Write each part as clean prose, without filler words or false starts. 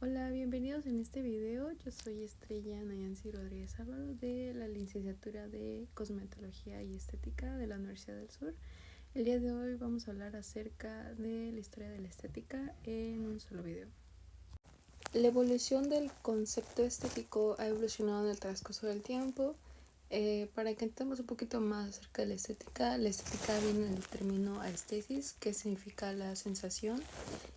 Hola, bienvenidos en este video. Yo soy Estrella Nayansi Rodríguez Álvaro de la licenciatura de Cosmetología y Estética de la Universidad del Sur. El día de hoy vamos a hablar acerca de la historia de la estética en un solo video. La evolución del concepto estético ha evolucionado en el transcurso del tiempo. Para que entendamos un poquito más acerca de la estética viene del término aesthesis, que significa la sensación,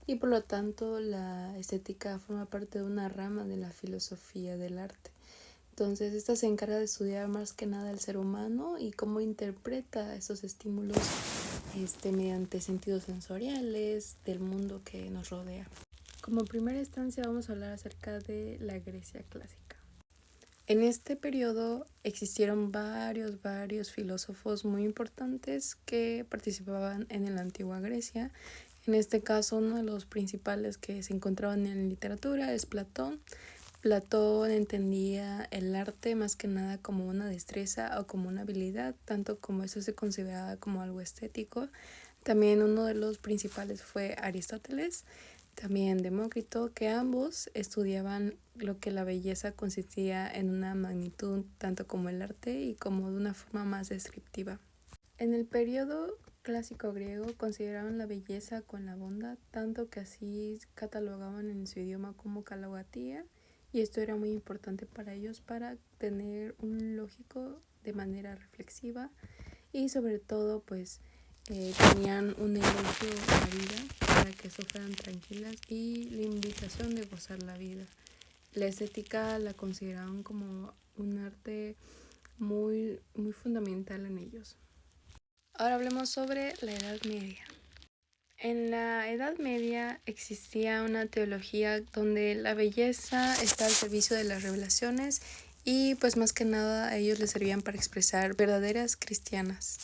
y por lo tanto la estética forma parte de una rama de la filosofía del arte. Entonces esta se encarga de estudiar más que nada el ser humano y cómo interpreta esos estímulos mediante sentidos sensoriales del mundo que nos rodea. Como primera instancia vamos a hablar acerca de la Grecia clásica. En este periodo existieron varios filósofos muy importantes que participaban en la antigua Grecia. En este caso, uno de los principales que se encontraban en la literatura es Platón. Platón entendía el arte más que nada como una destreza o como una habilidad, tanto como eso se consideraba como algo estético. También uno de los principales fue Aristóteles, también Demócrito, que ambos estudiaban lo que la belleza consistía en una magnitud tanto como el arte y como de una forma más descriptiva. En el periodo clásico griego consideraban la belleza con la bondad, tanto que así catalogaban en su idioma como calogatía, y esto era muy importante para ellos para tener un lógico de manera reflexiva y sobre todo tenían un elogio a la vida para que sufran tranquilas y la invitación de gozar la vida. La estética la consideraban como un arte muy fundamental en ellos. Ahora hablemos sobre la Edad Media. En la Edad Media existía una teología donde la belleza está al servicio de las revelaciones y pues más que nada a ellos les servían para expresar verdaderas cristianas.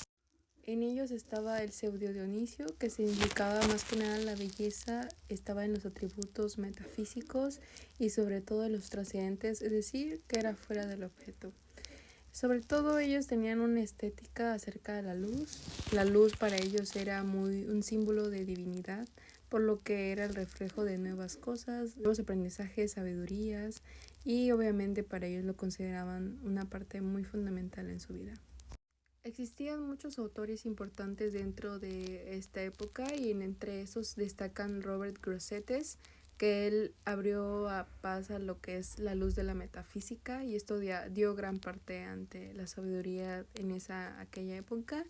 En ellos estaba el pseudo Dionisio, que significaba más que nada la belleza, estaba en los atributos metafísicos y sobre todo en los trascendentes, es decir, que era fuera del objeto. Sobre todo ellos tenían una estética acerca de la luz. La luz para ellos era un símbolo de divinidad, por lo que era el reflejo de nuevas cosas, nuevos aprendizajes, sabidurías, y obviamente para ellos lo consideraban una parte muy fundamental en su vida. Existían muchos autores importantes dentro de esta época y entre esos destacan Robert Grossetes, que él abrió a paz a lo que es la luz de la metafísica y esto dio gran parte ante la sabiduría en aquella época,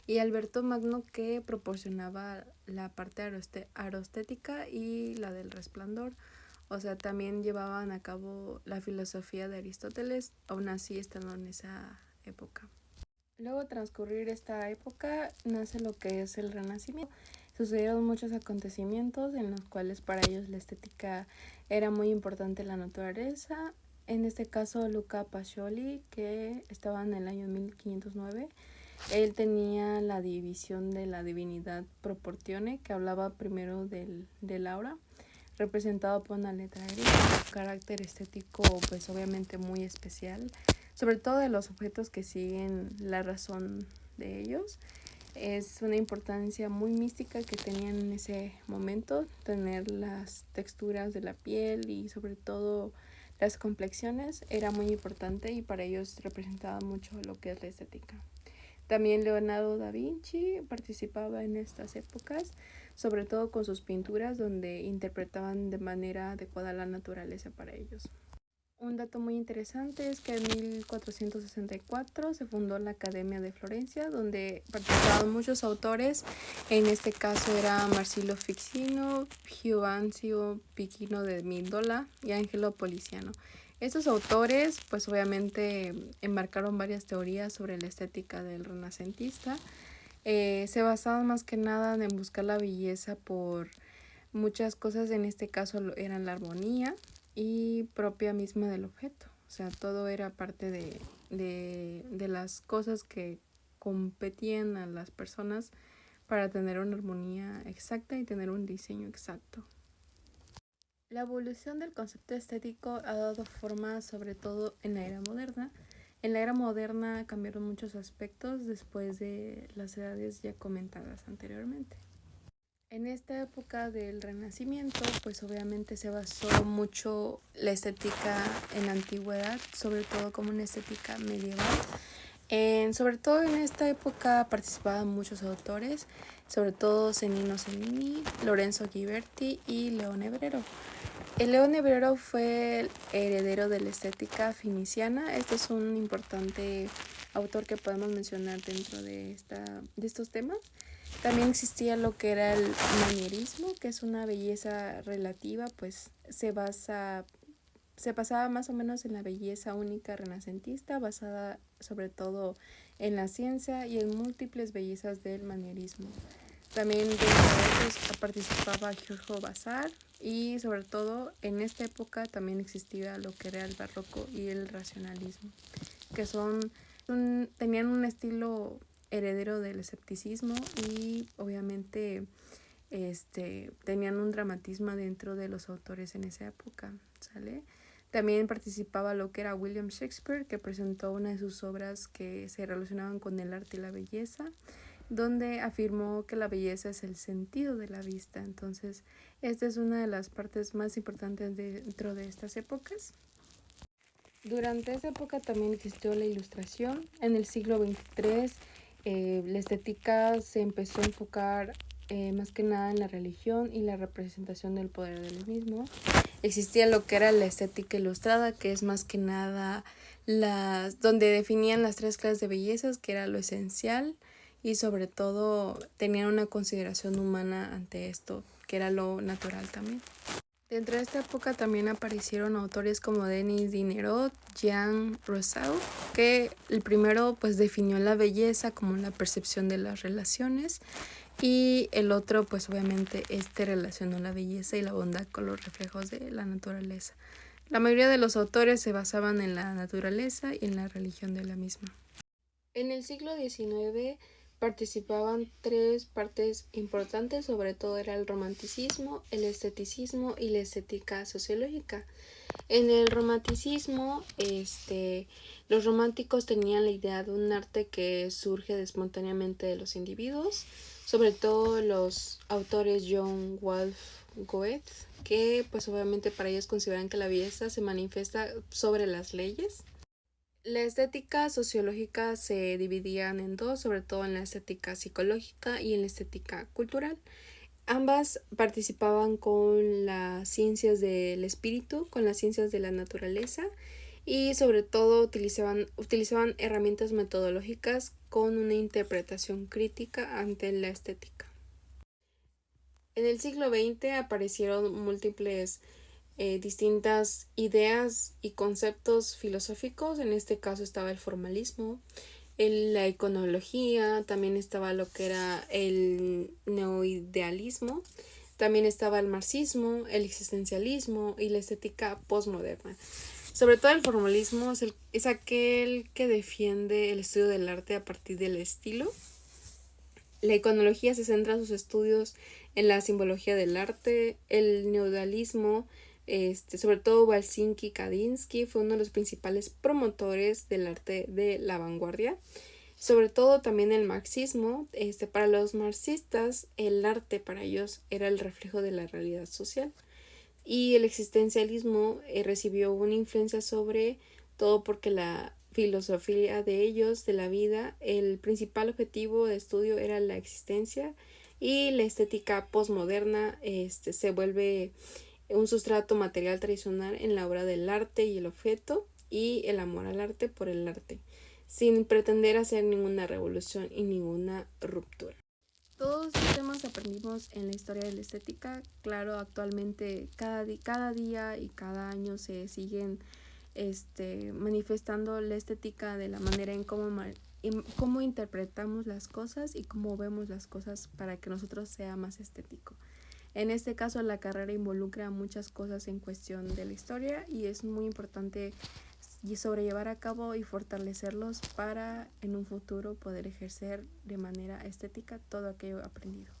y Alberto Magno, que proporcionaba la parte aroestética y la del resplandor. O sea, también llevaban a cabo la filosofía de Aristóteles, aún así estando en esa época. Luego de transcurrir esta época nace lo que es el Renacimiento. Sucedieron muchos acontecimientos en los cuales para ellos la estética era muy importante la naturaleza. En este caso Luca Pacioli, que estaba en el año 1509, él tenía la división de la divinidad Proportione, que hablaba primero del aura, representado por una letra griega, un carácter estético pues obviamente muy especial, sobre todo de los objetos que siguen la razón de ellos. Es una importancia muy mística que tenían en ese momento, tener las texturas de la piel y sobre todo las complexiones era muy importante y para ellos representaba mucho lo que es la estética. También Leonardo da Vinci participaba en estas épocas, sobre todo con sus pinturas donde interpretaban de manera adecuada la naturaleza para ellos. Un dato muy interesante es que en 1464 se fundó la Academia de Florencia, donde participaban muchos autores. En este caso era Marsilio Ficino, Giovanzio Piquino de Midola y Angelo Poliziano. Estos autores pues obviamente enmarcaron varias teorías sobre la estética del renacentista. Se basaban más que nada en buscar la belleza por muchas cosas, en este caso eran la armonía y propia misma del objeto. O sea, todo era parte de las cosas que competían a las personas para tener una armonía exacta y tener un diseño exacto. La evolución del concepto estético ha dado forma sobre todo en la era moderna. En la era moderna cambiaron muchos aspectos después de las edades ya comentadas anteriormente. En esta época del Renacimiento, pues obviamente se basó mucho la estética en la antigüedad, sobre todo como una estética medieval. Sobre todo en esta época participaban muchos autores, sobre todo Cennino Cellini, Lorenzo Ghiberti y León Hebrero. El León Hebrero fue el heredero de la estética finiciana. Este es un importante autor que podemos mencionar dentro de estos temas. También existía lo que era el manierismo, que es una belleza relativa, pues se basaba más o menos en la belleza única renacentista, basada sobre todo en la ciencia y en múltiples bellezas del manierismo. También dentro de ellos participaba Giorgio Vasari y sobre todo en esta época también existía lo que era el barroco y el racionalismo, que tenían un estilo heredero del escepticismo y obviamente tenían un dramatismo dentro de los autores en esa época, ¿sale? También participaba lo que era William Shakespeare, que presentó una de sus obras que se relacionaban con el arte y la belleza, donde afirmó que la belleza es el sentido de la vista. Entonces, esta es una de las partes más importantes dentro de estas épocas. Durante esa época también existió la ilustración. En el siglo XXIII, la estética se empezó a enfocar más que nada en la religión y la representación del poder del mismo. Existía lo que era la estética ilustrada, que es más que nada donde definían las 3 clases de bellezas, que era lo esencial y sobre todo tenían una consideración humana ante esto, que era lo natural también. Dentro de esta época también aparecieron autores como Denis Diderot, Jean Rousseau, que el primero pues definió la belleza como la percepción de las relaciones y el otro pues obviamente relacionó la belleza y la bondad con los reflejos de la naturaleza. La mayoría de los autores se basaban en la naturaleza y en la religión de la misma. En el siglo XIX participaban 3 partes importantes, sobre todo era el romanticismo, el esteticismo y la estética sociológica. En el romanticismo, los románticos tenían la idea de un arte que surge espontáneamente de los individuos, sobre todo los autores Johann Wolfgang Goethe, que pues obviamente para ellos consideran que la belleza se manifiesta sobre las leyes. La estética sociológica se dividían en 2, sobre todo en la estética psicológica y en la estética cultural. Ambas participaban con las ciencias del espíritu, con las ciencias de la naturaleza y sobre todo utilizaban herramientas metodológicas con una interpretación crítica ante la estética. En el siglo XX aparecieron múltiples distintas ideas y conceptos filosóficos. En este caso estaba el formalismo, la iconología, también estaba lo que era el neoidealismo, también estaba el marxismo, el existencialismo y la estética postmoderna. Sobre todo el formalismo es aquel que defiende el estudio del arte a partir del estilo. La iconología se centra en sus estudios en la simbología del arte. El neoidealismo, sobre todo Walsinki Kandinsky, fue uno de los principales promotores del arte de la vanguardia. Sobre todo también el marxismo. Para los marxistas, el arte para ellos era el reflejo de la realidad social. Y el existencialismo recibió una influencia sobre todo porque la filosofía de ellos, de la vida, el principal objetivo de estudio era la existencia, y la estética postmoderna se vuelve un sustrato material tradicional en la obra del arte y el objeto, y el amor al arte por el arte, sin pretender hacer ninguna revolución y ninguna ruptura. Todos estos temas aprendimos en la historia de la estética. Claro, actualmente cada día y cada año se siguen manifestando la estética de la manera en cómo interpretamos las cosas y cómo vemos las cosas para que nosotros sea más estético. En este caso, la carrera involucra muchas cosas en cuestión de la historia y es muy importante sobrellevar a cabo y fortalecerlos para en un futuro poder ejercer de manera estética todo aquello aprendido.